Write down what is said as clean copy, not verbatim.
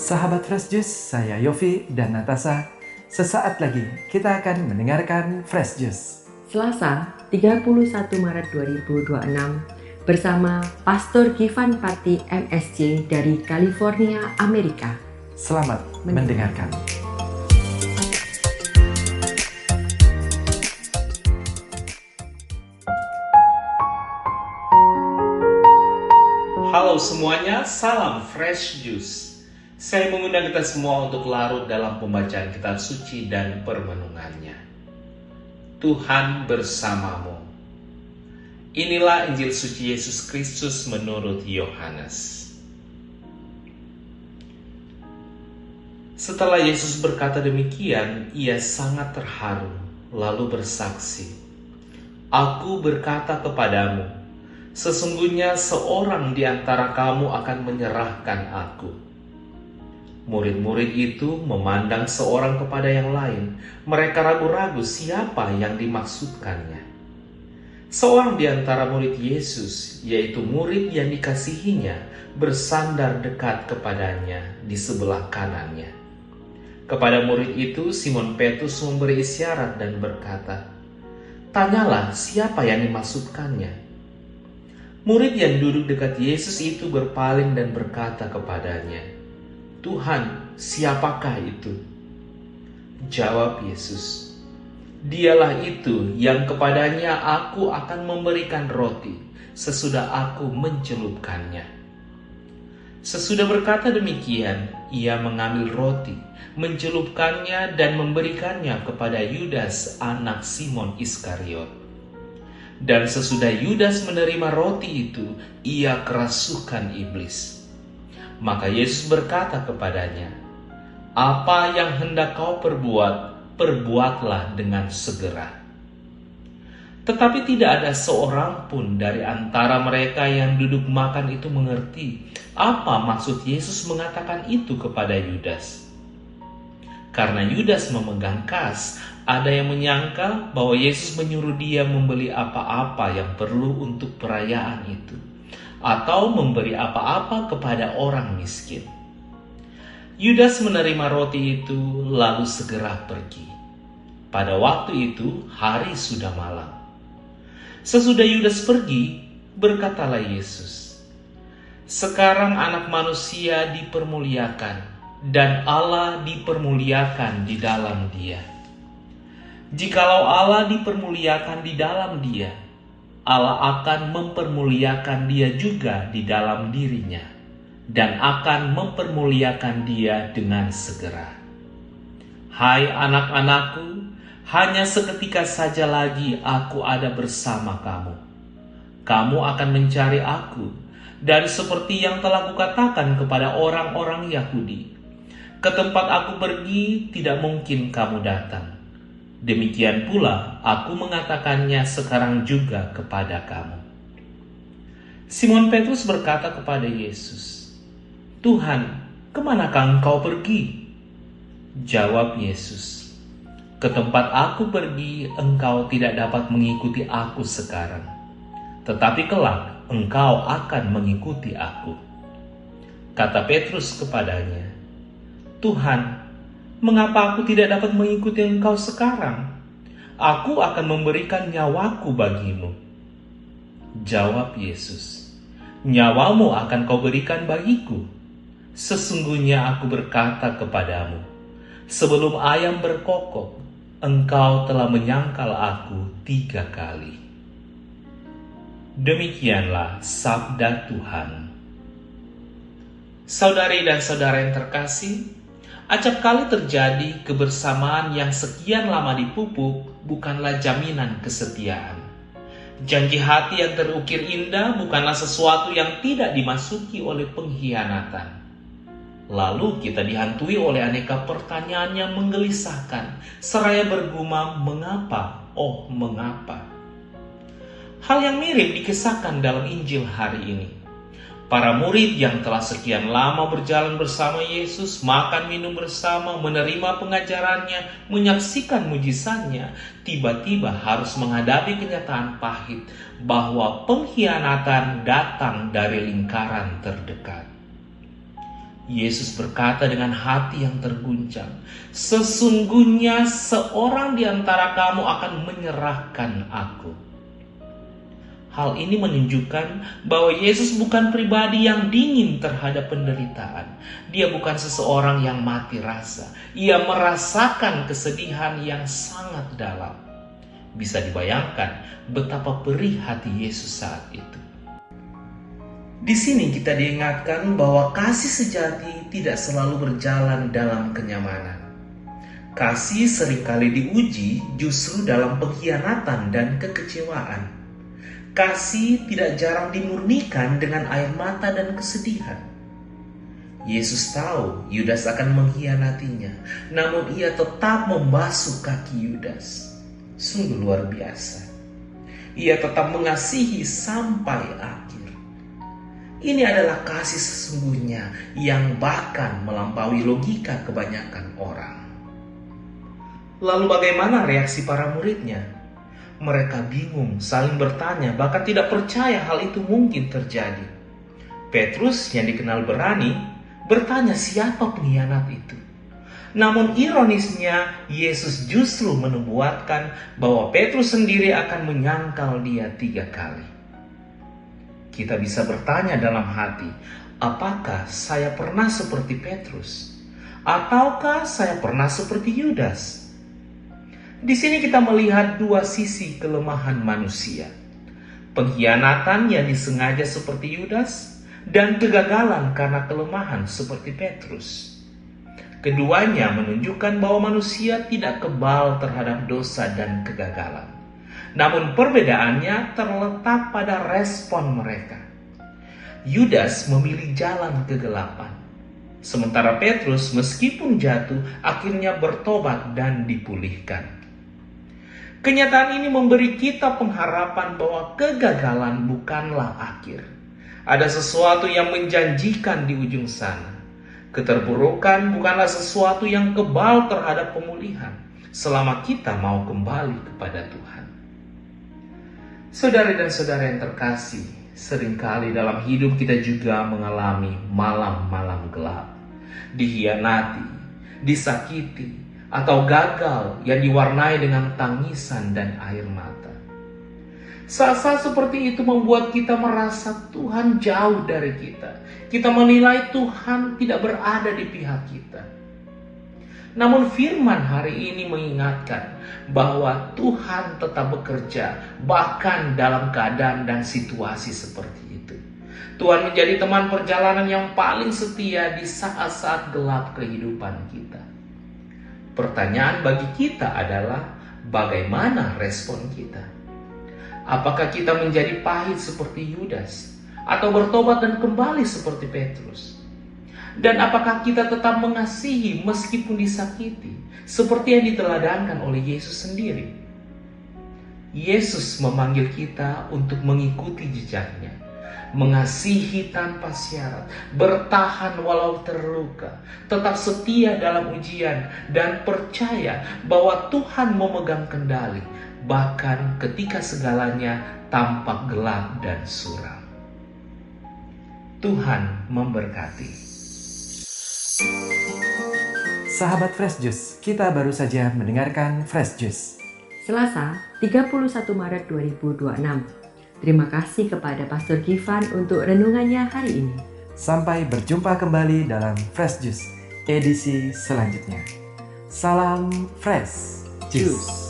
Sahabat Fresh Juice, saya Yofi dan Natasha. Sesaat lagi kita akan mendengarkan Fresh Juice. Selasa, 31 Maret 2026 bersama Pastor Givan Parti MSC dari California, Amerika. Selamat mendengarkan. Halo semuanya, salam Fresh Juice. Saya mengundang kita semua untuk larut dalam pembacaan kitab suci dan permenungannya. Tuhan bersamamu. Inilah Injil suci Yesus Kristus menurut Yohanes. Setelah Yesus berkata demikian, ia sangat terharu, lalu bersaksi, "Aku berkata kepadamu, sesungguhnya seorang di antara kamu akan menyerahkan aku." Murid-murid itu memandang seorang kepada yang lain. Mereka ragu-ragu siapa yang dimaksudkannya. Seorang di antara murid Yesus, yaitu murid yang dikasihinya, bersandar dekat kepadanya di sebelah kanannya. Kepada murid itu, Simon Petrus memberi isyarat dan berkata, "Tanyalah siapa yang dimaksudkannya." Murid yang duduk dekat Yesus itu berpaling dan berkata kepadanya, "Tuhan, siapakah itu?" Jawab Yesus, "Dialah itu yang kepadanya aku akan memberikan roti sesudah aku mencelupkannya." Sesudah berkata demikian, ia mengambil roti, mencelupkannya dan memberikannya kepada Yudas anak Simon Iskariot. Dan sesudah Yudas menerima roti itu, ia kerasukan iblis. Maka Yesus berkata kepadanya, "Apa yang hendak kau perbuat, perbuatlah dengan segera." Tetapi tidak ada seorang pun dari antara mereka yang duduk makan itu mengerti apa maksud Yesus mengatakan itu kepada Yudas. Karena Yudas memegang kas, ada yang menyangka bahwa Yesus menyuruh dia membeli apa-apa yang perlu untuk perayaan itu, atau memberi apa-apa kepada orang miskin. Yudas menerima roti itu lalu segera pergi. Pada waktu itu hari sudah malam. Sesudah Yudas pergi, berkatalah Yesus, "Sekarang Anak Manusia dipermuliakan dan Allah dipermuliakan di dalam Dia. Jikalau Allah dipermuliakan di dalam Dia, Allah akan mempermuliakan dia juga di dalam dirinya dan akan mempermuliakan dia dengan segera. Hai anak-anakku, hanya seketika saja lagi aku ada bersama kamu. Kamu akan mencari aku, dan seperti yang telah kukatakan kepada orang-orang Yahudi, ke tempat aku pergi tidak mungkin kamu datang. Demikian pula aku mengatakannya sekarang juga kepada kamu." Simon Petrus berkata kepada Yesus, "Tuhan, kemanakah engkau pergi?" Jawab Yesus, "Ke tempat aku pergi engkau tidak dapat mengikuti aku sekarang, tetapi kelak engkau akan mengikuti aku." Kata Petrus kepadanya, "Tuhan, mengapa aku tidak dapat mengikuti engkau sekarang? Aku akan memberikan nyawaku bagimu." Jawab Yesus, "Nyawamu akan kau berikan bagiku. Sesungguhnya aku berkata kepadamu, sebelum ayam berkokok, engkau telah menyangkal aku 3 kali." Demikianlah sabda Tuhan. Saudari dan saudara yang terkasih, acap kali terjadi kebersamaan yang sekian lama dipupuk bukanlah jaminan kesetiaan. Janji hati yang terukir indah bukanlah sesuatu yang tidak dimasuki oleh pengkhianatan. Lalu kita dihantui oleh aneka pertanyaan yang menggelisahkan, seraya bergumam, "Mengapa? Oh, mengapa?" Hal yang mirip dikisahkan dalam Injil hari ini. Para murid yang telah sekian lama berjalan bersama Yesus, makan minum bersama, menerima pengajarannya, menyaksikan mujizatnya, tiba-tiba harus menghadapi kenyataan pahit bahwa pengkhianatan datang dari lingkaran terdekat. Yesus berkata dengan hati yang terguncang, "Sesungguhnya seorang di antara kamu akan menyerahkan aku." Hal ini menunjukkan bahwa Yesus bukan pribadi yang dingin terhadap penderitaan. Dia bukan seseorang yang mati rasa. Ia merasakan kesedihan yang sangat dalam. Bisa dibayangkan betapa perih hati Yesus saat itu. Di sini kita diingatkan bahwa kasih sejati tidak selalu berjalan dalam kenyamanan. Kasih seringkali diuji justru dalam pengkhianatan dan kekecewaan. Kasih tidak jarang dimurnikan dengan air mata dan kesedihan. Yesus tahu Yudas akan mengkhianatinya, namun ia tetap membasuh kaki Yudas. Sungguh luar biasa. Ia tetap mengasihi sampai akhir. Ini adalah kasih sesungguhnya yang bahkan melampaui logika kebanyakan orang. Lalu bagaimana reaksi para muridnya? Mereka bingung, saling bertanya, bahkan tidak percaya hal itu mungkin terjadi. Petrus yang dikenal berani bertanya siapa pengkhianat itu. Namun ironisnya Yesus justru menubuatkan bahwa Petrus sendiri akan menyangkal dia 3 kali. Kita bisa bertanya dalam hati, apakah saya pernah seperti Petrus? Ataukah saya pernah seperti Yudas? Di sini kita melihat 2 sisi kelemahan manusia. Pengkhianatan yang disengaja seperti Yudas dan kegagalan karena kelemahan seperti Petrus. Keduanya menunjukkan bahwa manusia tidak kebal terhadap dosa dan kegagalan. Namun perbedaannya terletak pada respon mereka. Yudas memilih jalan kegelapan. Sementara Petrus meskipun jatuh akhirnya bertobat dan dipulihkan. Kenyataan ini memberi kita pengharapan bahwa kegagalan bukanlah akhir. Ada sesuatu yang menjanjikan di ujung sana. Keterburukan bukanlah sesuatu yang kebal terhadap pemulihan selama kita mau kembali kepada Tuhan. Saudari dan saudara yang terkasih, seringkali dalam hidup kita juga mengalami malam-malam gelap, dikhianati, disakiti, atau gagal yang diwarnai dengan tangisan dan air mata. Saat-saat seperti itu membuat kita merasa Tuhan jauh dari kita. Kita menilai Tuhan tidak berada di pihak kita. Namun firman hari ini mengingatkan bahwa Tuhan tetap bekerja bahkan dalam keadaan dan situasi seperti itu. Tuhan menjadi teman perjalanan yang paling setia di saat-saat gelap kehidupan kita. Pertanyaan bagi kita adalah bagaimana respon kita? Apakah kita menjadi pahit seperti Yudas atau bertobat dan kembali seperti Petrus? Dan apakah kita tetap mengasihi meskipun disakiti, seperti yang diteladankan oleh Yesus sendiri? Yesus memanggil kita untuk mengikuti jejaknya, mengasihi tanpa syarat, bertahan walau terluka, tetap setia dalam ujian, dan percaya bahwa Tuhan memegang kendali, bahkan ketika segalanya tampak gelap dan suram. Tuhan memberkati. Sahabat Fresh Juice, kita baru saja mendengarkan Fresh Juice. Selasa, 31 Maret 2026. Terima kasih kepada Pastor Gifan untuk renungannya hari ini. Sampai berjumpa kembali dalam Fresh Juice edisi selanjutnya. Salam Fresh Juice.